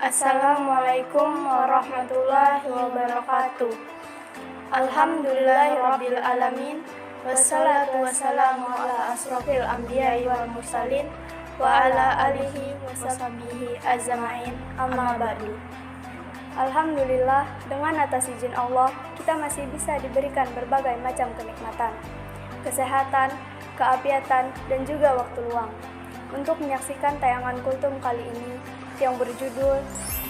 Assalamualaikum warahmatullahi wabarakatuh. Alhamdulillahirabbil alamin. Wassalatu wassalamu ala asrofil anbiya'i wal mursalin wa ala alihi wa sahbihi ajma'in. Amma ba'du. Alhamdulillah, dengan atas izin Allah, kita masih bisa diberikan berbagai macam kenikmatan, kesehatan, keafiatan, dan juga waktu luang untuk menyaksikan tayangan kultum kali ini yang berjudul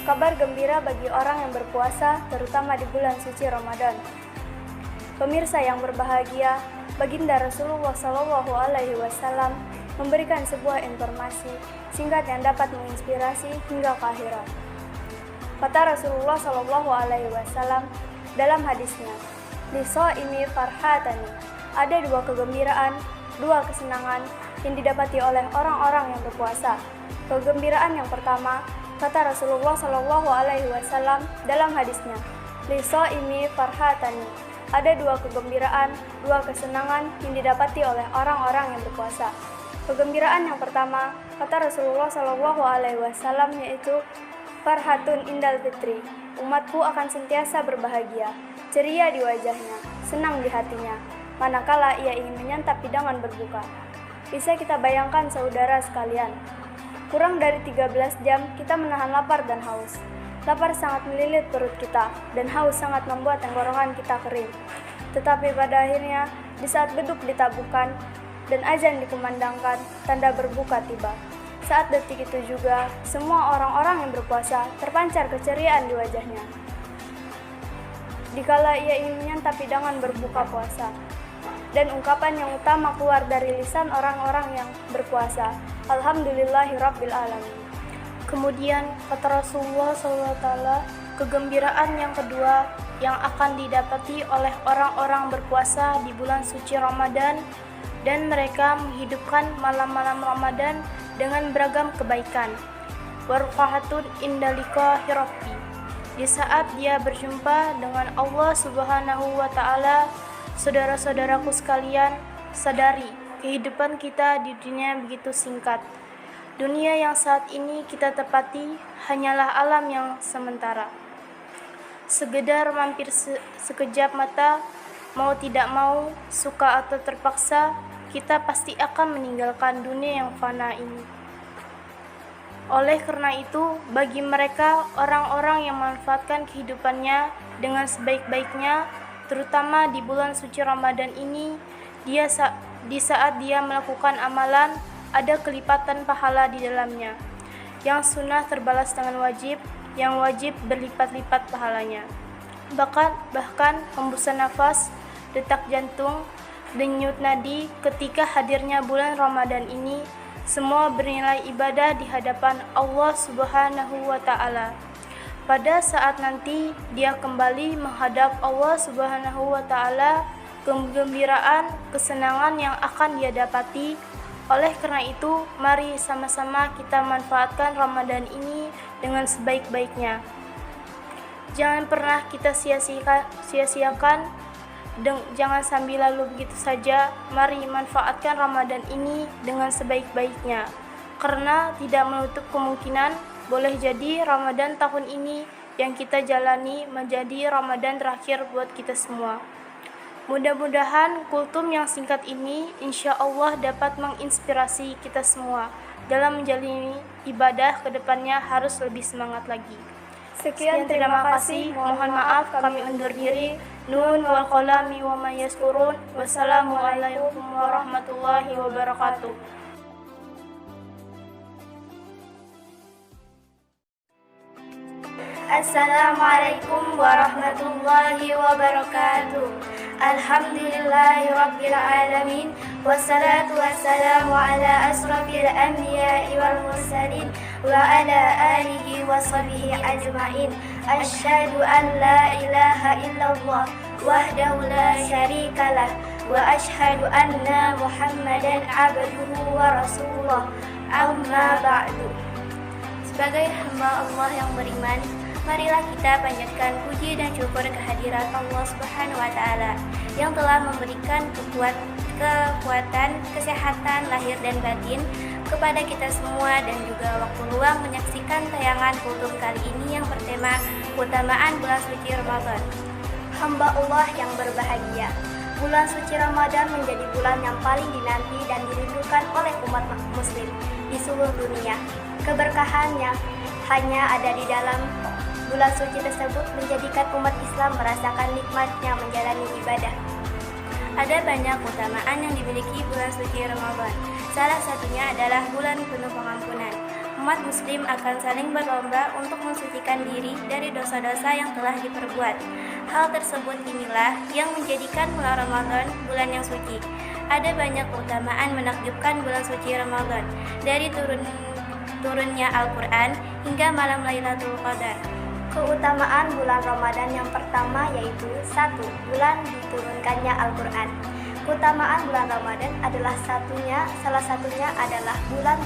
Kabar Gembira bagi Orang yang Berpuasa, terutama di bulan suci Ramadan. Pemirsa yang berbahagia, Baginda Rasulullah SAW memberikan sebuah informasi singkat yang dapat menginspirasi hingga ke akhirat. Kata Rasulullah SAW dalam hadisnya, "Liso'imi farhatani", ada dua kegembiraan, dua kesenangan yang didapati oleh orang-orang yang berpuasa. Kegembiraan yang pertama, kata Rasulullah SAW dalam hadisnya, "Liso'imi farhatani", ada dua kegembiraan, dua kesenangan yang didapati oleh orang-orang yang berpuasa. Kegembiraan yang pertama, kata Rasulullah SAW, yaitu farhatun indal fitri, umatku akan sentiasa berbahagia, ceria di wajahnya, senang di hatinya, manakala ia ingin menyantap hidangan berbuka. Bisa kita bayangkan saudara sekalian, kurang dari 13 jam kita menahan lapar dan haus. Lapar sangat melilit perut kita, dan haus sangat membuat tenggorokan kita kering. Tetapi pada akhirnya, di saat beduk ditabuhkan dan azan dikumandangkan, tanda berbuka tiba. Saat detik itu juga, semua orang-orang yang berpuasa terpancar keceriaan di wajahnya. Dikala ia ingin menyantap hidangan berbuka puasa, dan ungkapan yang utama keluar dari lisan orang-orang yang berpuasa, Alhamdulillahirabbil alamin. Kemudian kata Rasulullah SAW, kegembiraan yang kedua yang akan didapati oleh orang-orang berpuasa di bulan suci Ramadan, dan mereka menghidupkan malam-malam Ramadan dengan beragam kebaikan. Warfahatun indalika hirabbi, di saat dia berjumpa dengan Allah Subhanahu wa Ta'ala. Saudara-saudaraku sekalian, sadari kehidupan kita di dunia begitu singkat. Dunia yang saat ini kita tepati hanyalah alam yang sementara. Segedar mampir sekejap mata, mau tidak mau, suka atau terpaksa, kita pasti akan meninggalkan dunia yang fana ini. Oleh karena itu, bagi mereka orang-orang yang memanfaatkan kehidupannya dengan sebaik-baiknya, terutama di bulan suci Ramadan ini, di saat dia melakukan amalan, ada kelipatan pahala di dalamnya. Yang sunnah terbalas dengan wajib, yang wajib berlipat-lipat pahalanya. Bahkan hembusan nafas, detak jantung, denyut nadi ketika hadirnya bulan Ramadan ini, semua bernilai ibadah di hadapan Allah Subhanahu wa Ta'ala. Pada saat nanti dia kembali menghadap Allah Subhanahu wa Ta'ala, kegembiraan, kesenangan yang akan dia dapati. Oleh karena itu, mari sama-sama kita manfaatkan Ramadan ini dengan sebaik-baiknya. Jangan pernah kita sia-siakan, jangan sambil lalu begitu saja. Mari manfaatkan Ramadan ini dengan sebaik-baiknya, karena tidak menutup kemungkinan boleh jadi Ramadan tahun ini yang kita jalani menjadi Ramadan terakhir buat kita semua. Mudah-mudahan kultum yang singkat ini insya Allah dapat menginspirasi kita semua dalam menjalani ibadah kedepannya harus lebih semangat lagi. Sekian, terima kasih. Mohon maaf kami undur diri. Nun wal qalami wa ma yaskurun. Wassalamualaikum warahmatullahi wabarakatuh. Assalamualaikum warahmatullahi wabarakatuh. Alhamdulillahi rabbil alamin. Wassalatu wassalamu ala asrafil anbiya'i wal mursalin wa ala alihi wa sahbihi ajma'in. Asyhadu an la ilaha illallah wahdahu la syarikalah wa asyhadu anna Muhammadan abduhu wa rasuluh. Amma ba'du. Sebagai hamba Allah yang beriman, marilah kita panjatkan puji dan syukur kehadirat Allah Subhanahu wa Ta'ala yang telah memberikan kekuatan, kesehatan lahir dan batin kepada kita semua dan juga waktu luang menyaksikan tayangan kultum kali ini yang bertema keutamaan bulan suci Ramadan. Hamba Allah yang berbahagia, bulan suci Ramadan menjadi bulan yang paling dinanti dan dirindukan oleh umat muslim di seluruh dunia. Keberkahannya hanya ada di dalam bulan suci tersebut, menjadikan umat Islam merasakan nikmatnya menjalani ibadah. Ada banyak keutamaan yang dimiliki bulan suci Ramadan. Salah satunya adalah bulan penuh pengampunan. Umat muslim akan saling berlomba untuk mensucikan diri dari dosa-dosa yang telah diperbuat. Hal tersebut inilah yang menjadikan bulan Ramadan bulan yang suci. Ada banyak keutamaan menakjubkan bulan suci Ramadan, dari turunnya Al-Quran hingga malam Lailatul Qadar. Keutamaan bulan Ramadan yang pertama yaitu 1. Bulan diturunkannya Al-Quran. Keutamaan bulan Ramadan adalah salah satunya adalah bulan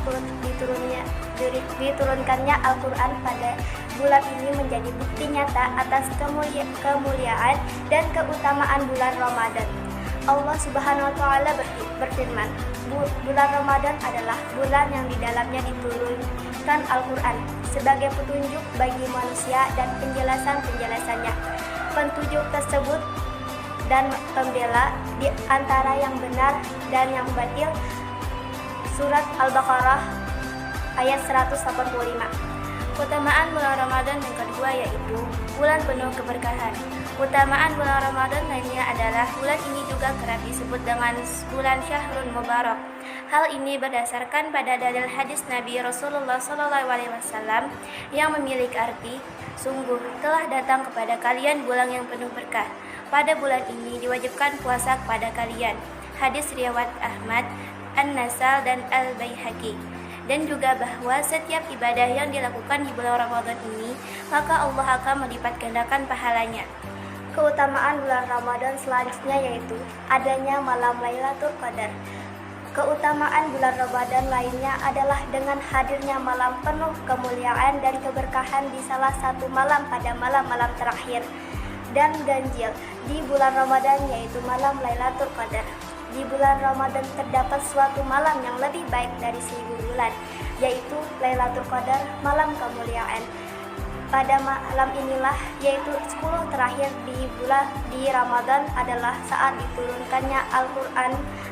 diturunkannya Al-Quran pada bulan ini menjadi bukti nyata atas kemuliaan dan keutamaan bulan Ramadan. Allah Subhanahu wa Ta'ala berfirman, bulan Ramadan adalah bulan yang di dalamnya diturunkan Al-Quran sebagai petunjuk bagi manusia dan penjelasan-penjelasannya. Petunjuk tersebut dan pembela di antara yang benar dan yang batil. Surat Al-Baqarah ayat 185. Keutamaan bulan Ramadan yang kedua yaitu bulan penuh keberkahan. Keutamaan bulan Ramadan lainnya adalah bulan ini juga kerap disebut dengan bulan Syahrul Mubarak. Hal ini berdasarkan pada dalil hadis Nabi Rasulullah SAW yang memiliki arti, sungguh telah datang kepada kalian bulan yang penuh berkah. Pada bulan ini diwajibkan puasa kepada kalian. Hadis riwayat Ahmad, An-Nasal dan Al-Baihaqi. Dan juga bahwa setiap ibadah yang dilakukan di bulan Ramadan ini, maka Allah akan melipat gandakan pahalanya. Keutamaan bulan Ramadan selanjutnya yaitu adanya malam Lailatul Qadar. Keutamaan bulan Ramadan lainnya adalah dengan hadirnya malam penuh kemuliaan dan keberkahan di salah satu malam pada malam-malam terakhir dan ganjil di bulan Ramadan, yaitu malam Lailatul Qadar. Di bulan Ramadan terdapat suatu malam yang lebih baik dari 1000 bulan, yaitu Lailatul Qadar, malam kemuliaan. Pada malam inilah, yaitu 10 terakhir di Ramadan adalah saat diturunkannya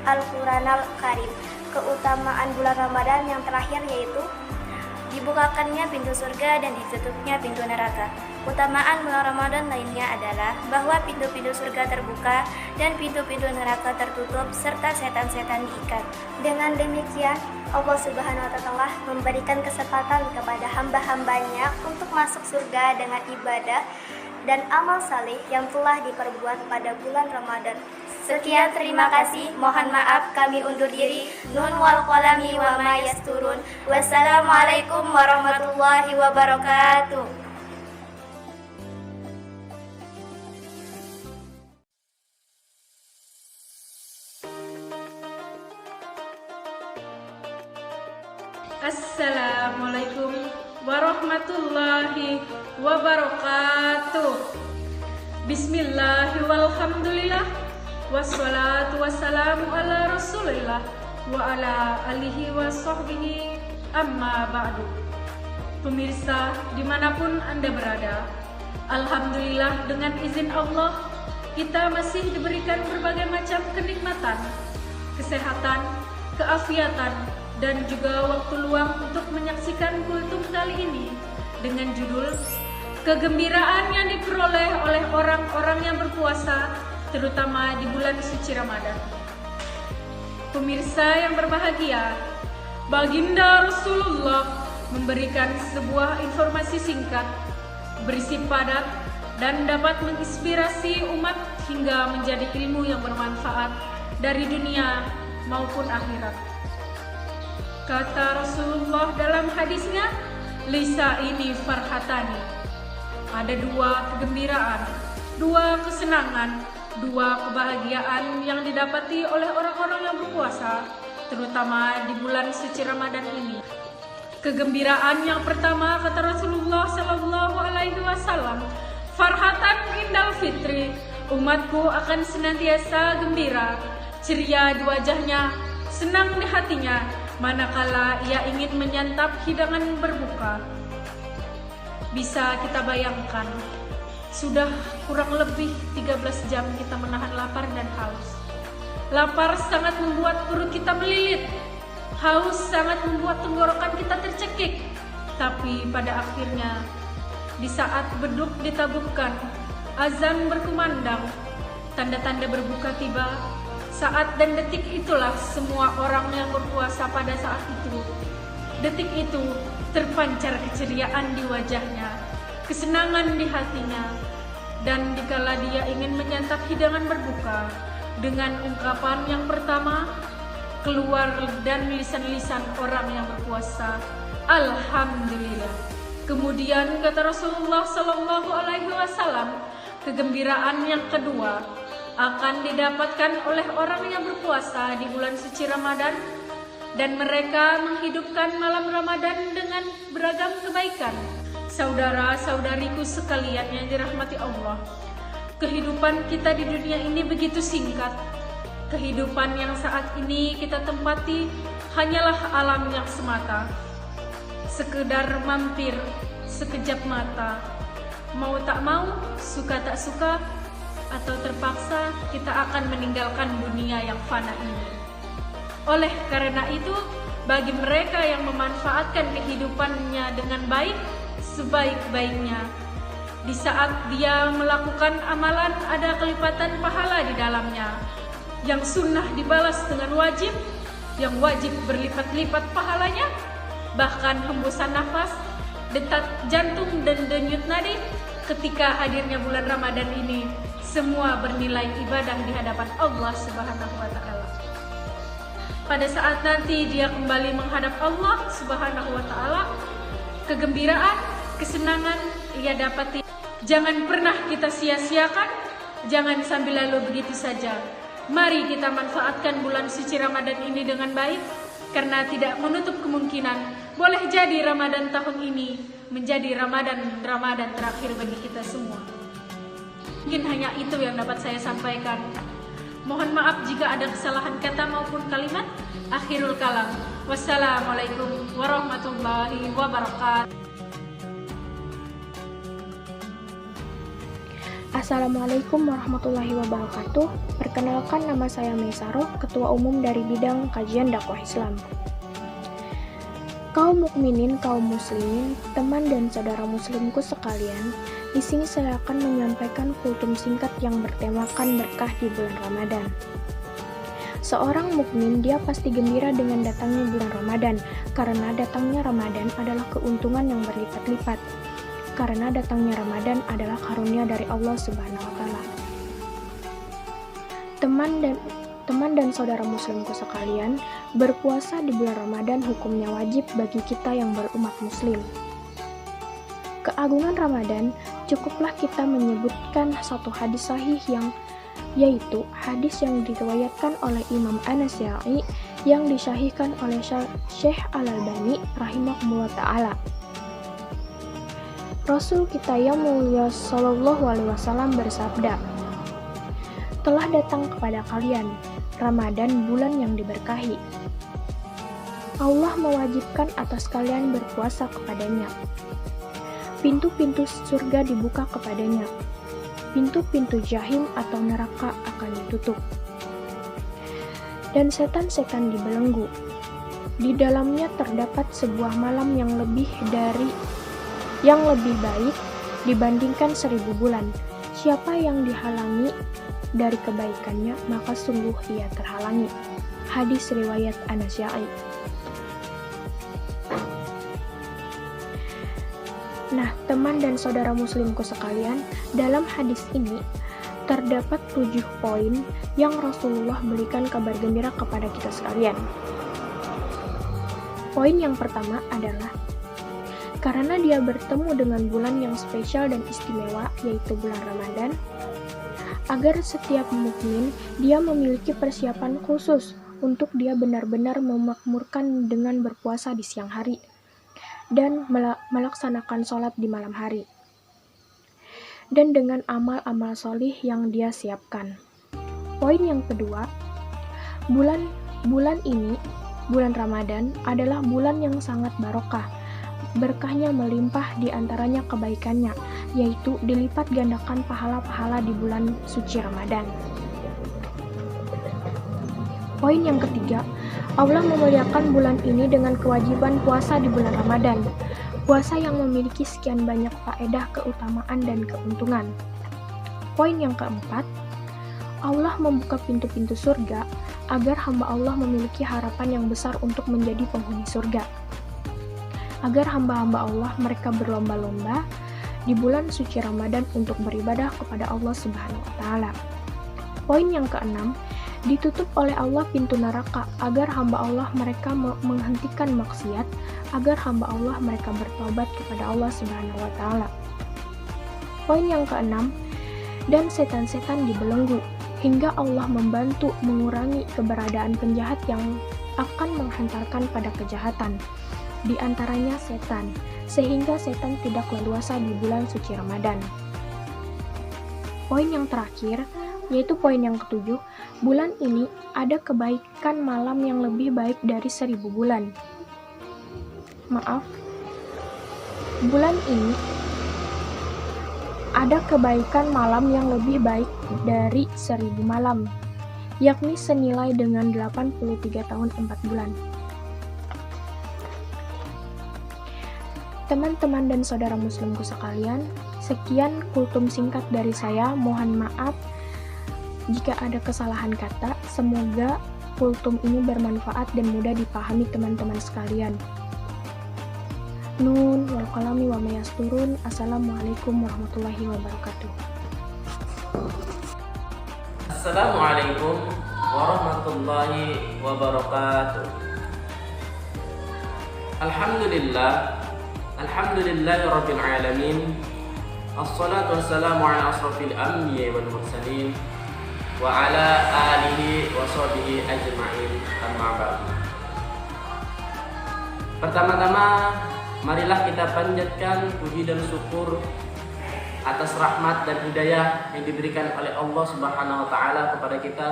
Al-Quran Al-Karim. Keutamaan bulan Ramadan yang terakhir yaitu dibukakannya pintu surga dan ditutupnya pintu neraka. Keutamaan bulan Ramadan lainnya adalah bahwa pintu-pintu surga terbuka dan pintu-pintu neraka tertutup serta setan-setan diikat. Dengan demikian, Allah Subhanahu wa Ta'ala memberikan kesempatan kepada hamba-hambanya untuk masuk surga dengan ibadah dan amal saleh yang telah diperbuat pada bulan Ramadan. Sekian, terima kasih. Mohon maaf kami undur diri. Nun wal qalami wa ma yasturun. Wassalamualaikum warahmatullahi wabarakatuh. Assalamualaikum warahmatullahi wabarakatuh. Bismillah walhamdulillah wassalatu wassalamu ala rasulillah wa ala alihi wa sahbihi amma ba'du. Pemirsa dimanapun Anda berada, alhamdulillah dengan izin Allah kita masih diberikan berbagai macam kenikmatan, kesehatan, keafiatan, dan juga waktu luang untuk menyaksikan kultum kali ini dengan judul kegembiraan yang diperoleh oleh orang-orang yang berpuasa, terutama di bulan suci Ramadan. Pemirsa yang berbahagia, Baginda Rasulullah memberikan sebuah informasi singkat, berisi padat, dan dapat menginspirasi umat hingga menjadi ilmu yang bermanfaat dari dunia maupun akhirat. Kata Rasulullah dalam hadisnya, "Lisa ini farhatani." Ada dua kegembiraan, dua kesenangan, dua kebahagiaan yang didapati oleh orang-orang yang berpuasa, terutama di bulan suci Ramadan ini. Kegembiraan yang pertama, kata Rasulullah Sallallahu Alaihi Wasallam, "Farhatan indal fitri." Umatku akan senantiasa gembira, ceria di wajahnya, senang di hatinya manakala ia ingin menyantap hidangan berbuka. Bisa kita bayangkan, sudah kurang lebih 13 jam kita menahan lapar dan haus. Lapar sangat membuat perut kita melilit, haus sangat membuat tenggorokan kita tercekik. Tapi pada akhirnya, di saat beduk ditabuhkan, azan berkumandang, tanda-tanda berbuka tiba. Saat dan detik itulah semua orang yang berpuasa pada saat itu. Detik itu terpancar keceriaan di wajahnya, kesenangan di hatinya. Dan dikala dia ingin menyantap hidangan berbuka, dengan ungkapan yang pertama keluar dan lisan-lisan orang yang berpuasa, Alhamdulillah. Kemudian kata Rasulullah Sallallahu Alaihi Wasallam, kegembiraan yang kedua akan didapatkan oleh orang yang berpuasa di bulan suci Ramadan, dan mereka menghidupkan malam Ramadan dengan beragam kebaikan. Saudara-saudariku sekalian yang dirahmati Allah, kehidupan kita di dunia ini begitu singkat. Kehidupan yang saat ini kita tempati hanyalah alam yang semata, sekedar mampir sekejap mata. Mau tak mau, suka tak suka, atau terpaksa kita akan meninggalkan dunia yang fana ini. Oleh karena itu, bagi mereka yang memanfaatkan kehidupannya dengan baik, sebaik-baiknya, di saat dia melakukan amalan ada kelipatan pahala di dalamnya. Yang sunnah dibalas dengan wajib, yang wajib berlipat-lipat pahalanya. Bahkan hembusan nafas, detak jantung dan denyut nadi ketika hadirnya bulan Ramadan ini, semua bernilai ibadah di hadapan Allah Subhanahu wa Ta'ala. Pada saat nanti dia kembali menghadap Allah Subhanahu wa Ta'ala, kegembiraan, kesenangan ia dapati. Jangan pernah kita sia-siakan, jangan sambil lalu begitu saja. Mari kita manfaatkan bulan suci Ramadan ini dengan baik, karena tidak menutup kemungkinan boleh jadi Ramadan tahun ini menjadi Ramadan terakhir bagi kita semua. Mungkin hanya itu yang dapat saya sampaikan. Mohon maaf jika ada kesalahan kata maupun kalimat. Akhirul kalam. Wassalamualaikum warahmatullahi wabarakatuh. Assalamualaikum warahmatullahi wabarakatuh. Perkenalkan, nama saya Meisaro, Ketua Umum dari Bidang Kajian Dakwah Islam. Kaum mukminin, kaum muslimin, teman dan saudara muslimku sekalian, di sini saya akan menyampaikan kultum singkat yang bertemakan berkah di bulan Ramadan. Seorang mukmin dia pasti gembira dengan datangnya bulan Ramadan, karena datangnya Ramadan adalah keuntungan yang berlipat-lipat. Karena datangnya Ramadan adalah karunia dari Allah Subhanahu wa Ta'ala. Teman dan saudara muslimku sekalian, berpuasa di bulan Ramadan hukumnya wajib bagi kita yang berumat muslim. Keagungan Ramadan, cukuplah kita menyebutkan satu hadis sahih yaitu hadis yang diriwayatkan oleh Imam An-Nasa'i yang disahihkan oleh Syekh Al-Albani rahimahullah ta'ala. Rasul kita yang mulia Sallallahu Alaihi Wasallam bersabda, telah datang kepada kalian Ramadan, bulan yang diberkahi. Allah mewajibkan atas kalian berpuasa kepadanya. Pintu-pintu surga dibuka kepadanya. Pintu-pintu jahim atau neraka akan ditutup. Dan setan-setan dibelenggu. Di dalamnya terdapat sebuah malam yang lebih baik dibandingkan 1000 bulan. Siapa yang dihalangi dari kebaikannya, maka sungguh ia terhalangi. Hadis riwayat An-Nasa'i. Nah, teman dan saudara muslimku sekalian, dalam hadis ini terdapat 7 poin yang Rasulullah berikan kabar gembira kepada kita sekalian. Poin yang pertama adalah karena dia bertemu dengan bulan yang spesial dan istimewa, yaitu bulan Ramadan, agar setiap mukmin dia memiliki persiapan khusus untuk dia benar-benar memakmurkan dengan berpuasa di siang hari dan melaksanakan sholat di malam hari, dan dengan amal-amal solih yang dia siapkan. Poin yang kedua, bulan ini Bulan Ramadan adalah bulan yang sangat barokah. Berkahnya melimpah, di antaranya kebaikannya, yaitu dilipat gandakan pahala-pahala di bulan suci Ramadan. Poin yang ketiga, Allah memuliakan bulan ini dengan kewajiban puasa di bulan Ramadan. Puasa yang memiliki sekian banyak faedah, keutamaan, dan keuntungan. Poin yang keempat, Allah membuka pintu-pintu surga agar hamba Allah memiliki harapan yang besar untuk menjadi penghuni surga. Agar hamba-hamba Allah mereka berlomba-lomba di bulan suci Ramadan untuk beribadah kepada Allah Subhanahu wa Ta'ala. Poin yang keenam, ditutup oleh Allah pintu neraka agar hamba Allah mereka menghentikan maksiat, agar hamba Allah mereka bertobat kepada Allah Subhanahu wa Ta'ala. Poin yang keenam, dan setan-setan dibelenggu hingga Allah membantu mengurangi keberadaan penjahat yang akan menghantarkan pada kejahatan, di antaranya setan, sehingga setan tidak leluasa di bulan suci Ramadan. Poin yang terakhir, yaitu poin yang ketujuh, bulan ini ada kebaikan malam yang lebih baik dari 1000 bulan. Bulan ini ada kebaikan malam yang lebih baik dari 1000 malam, yakni senilai dengan 83 tahun 4 bulan. Teman-teman dan saudara muslimku sekalian, sekian kultum singkat dari saya. Mohon maaf jika ada kesalahan kata. Semoga kultum ini bermanfaat dan mudah dipahami teman-teman sekalian. Nun wal qalami wa ma yasturun. Assalamualaikum warahmatullahi wabarakatuh. Assalamualaikum warahmatullahi wabarakatuh. Alhamdulillahirabbil alamin. Assalatu wassalamu ala asrofil anbiya'i wal mursalin wa ala alihi wa sahbihi ajma'in, amma ba'd. Pertama-tama, marilah kita panjatkan puji dan syukur atas rahmat dan hidayah yang diberikan oleh Allah Subhanahu wa Ta'ala kepada kita,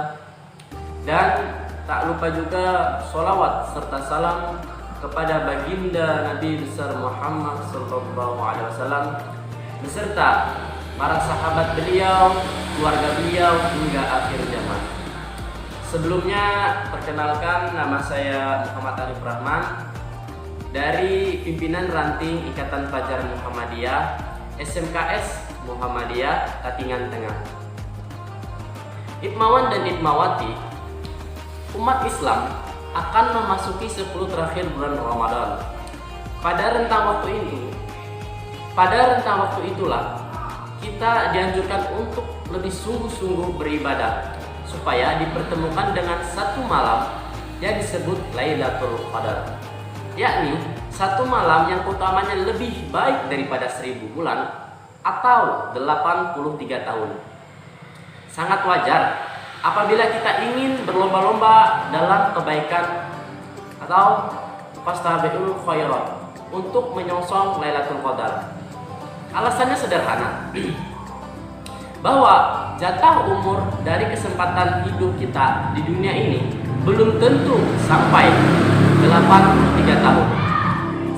dan tak lupa juga sholawat serta salam kepada baginda Nabi besar Muhammad sallallahu alaihi wasallam beserta para sahabat beliau, keluarga beliau hingga akhir zaman. Sebelumnya, perkenalkan, nama saya Muhammad Arif Rahman dari pimpinan ranting Ikatan Pelajar Muhammadiyah SMKS Muhammadiyah Katingan Tengah. Itmawan dan Itmawati, umat Islam akan memasuki 10 terakhir bulan Ramadan. Pada rentang waktu itulah kita dianjurkan untuk lebih sungguh-sungguh beribadah supaya dipertemukan dengan satu malam yang disebut Lailatul Qadar, yakni satu malam yang utamanya lebih baik daripada 1000 bulan atau 83 tahun. Sangat wajar apabila kita ingin berlomba-lomba dalam kebaikan atau fastabiqul khairat untuk menyongsong Lailatul Qadar. Alasannya sederhana, bahwa jatah umur dari kesempatan hidup kita di dunia ini belum tentu sampai 83 tahun.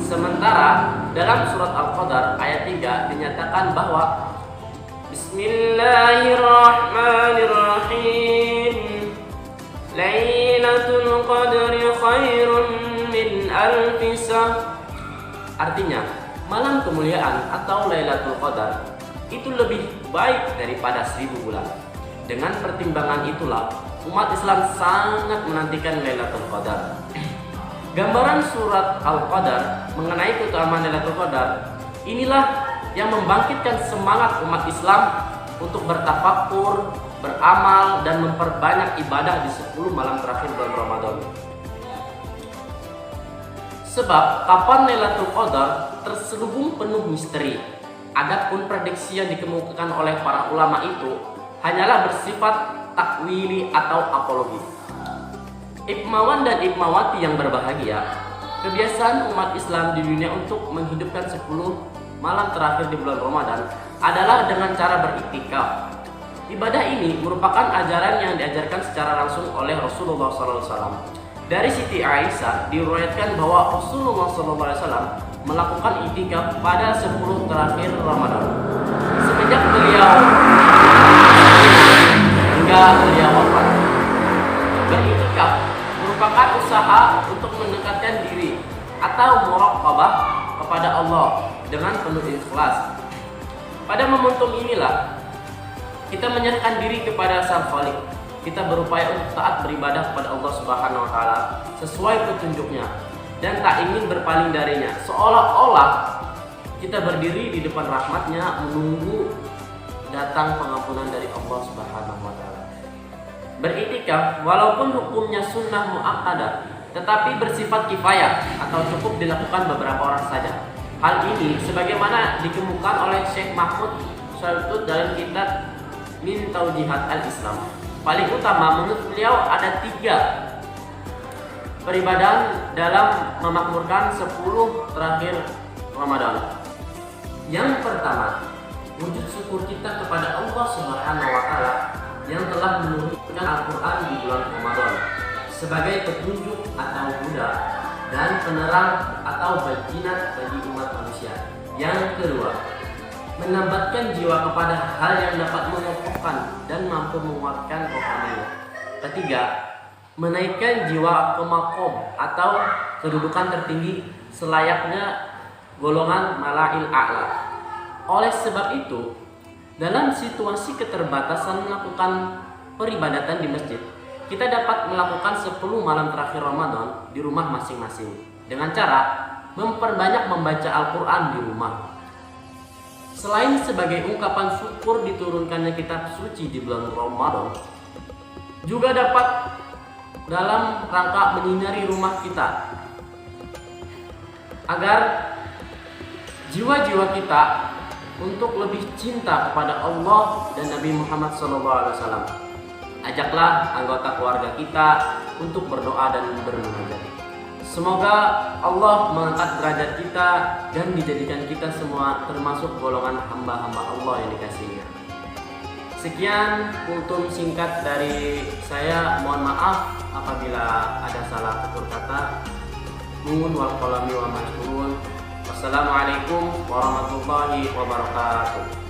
Sementara dalam surat Al-Qadar ayat 3 dinyatakan bahwa Bismillahirrahmanirrahim. Lailatul Qadri khairun min alfi shahr. Artinya, malam kemuliaan atau Lailatul Qadar itu lebih baik daripada 1000 bulan. Dengan pertimbangan itulah umat Islam sangat menantikan Lailatul Qadar. Gambaran surat Al-Qadar mengenai keutamaan Lailatul Qadar inilah yang membangkitkan semangat umat Islam untuk bertafakkur, beramal, dan memperbanyak ibadah di 10 malam terakhir bulan Ramadan. Sebab kapan Lailatul Qadar terselubung penuh misteri. Adapun prediksi yang dikemukakan oleh para ulama itu hanyalah bersifat takwili atau apologi. Ikmawan dan Ikmawati yang berbahagia, kebiasaan umat Islam di dunia untuk menghidupkan 10 malam terakhir di bulan Ramadan adalah dengan cara beriktikaf. Ibadah ini merupakan ajaran yang diajarkan secara langsung oleh Rasulullah SAW. Dari Siti Aisyah diriwayatkan bahwa Rasulullah SAW melakukan i'tikaf pada 10 terakhir Ramadan semenjak beliau hingga beliau wafat. Beriktikaf merupakan usaha untuk mendekatkan diri atau muraqabah kepada Allah dengan penuh ikhlas. Pada momentum inilah kita menyerahkan diri kepada Sang Khaliq. Kita berupaya untuk taat beribadah kepada Allah Subhanahu wa taala sesuai petunjuknya dan tak ingin berpaling darinya, seolah-olah kita berdiri di depan rahmatnya menunggu datang pengampunan dari Allah Subhanahu wa taala. Beriktikaf walaupun hukumnya sunnah muakkadah tetapi bersifat kifayah atau cukup dilakukan beberapa orang saja. Hal ini sebagaimana dikemukakan oleh Syekh Mahmud Syartut dalam kitab Min Taujihat Al-Islam. Paling utama menurut beliau ada 3 peribadahan dalam memakmurkan 10 terakhir Ramadan. Yang pertama, wujud syukur kita kepada Allah Subhanahu wa taala yang telah menurunkan Al-Qur'an di bulan Ramadan sebagai petunjuk atau huda dan penerang atau bayyinat bagi umat manusia. Yang kedua, menambatkan jiwa kepada hal yang dapat mengokohkan dan mampu menguatkan rohaninya. Ketiga, menaikkan jiwa ke makom atau kedudukan tertinggi selayaknya golongan malail a'la. Oleh sebab itu, dalam situasi keterbatasan melakukan peribadatan di masjid, kita dapat melakukan 10 malam terakhir Ramadan di rumah masing-masing dengan cara memperbanyak membaca Al-Quran di rumah. Selain sebagai ungkapan syukur diturunkannya kitab suci di bulan Ramadan, juga dapat dalam rangka menyinari rumah kita agar jiwa-jiwa kita untuk lebih cinta kepada Allah dan Nabi Muhammad SAW. Ajaklah anggota keluarga kita untuk berdoa dan bermunajat. Semoga Allah mengangkat derajat kita dan dijadikan kita semua termasuk golongan hamba-hamba Allah yang dikasihinya. Sekian kultum singkat dari saya. Mohon maaf apabila ada salah tutur kata. Nuhun wal qalami wa mas'ulun. Wassalamualaikum warahmatullahi wabarakatuh.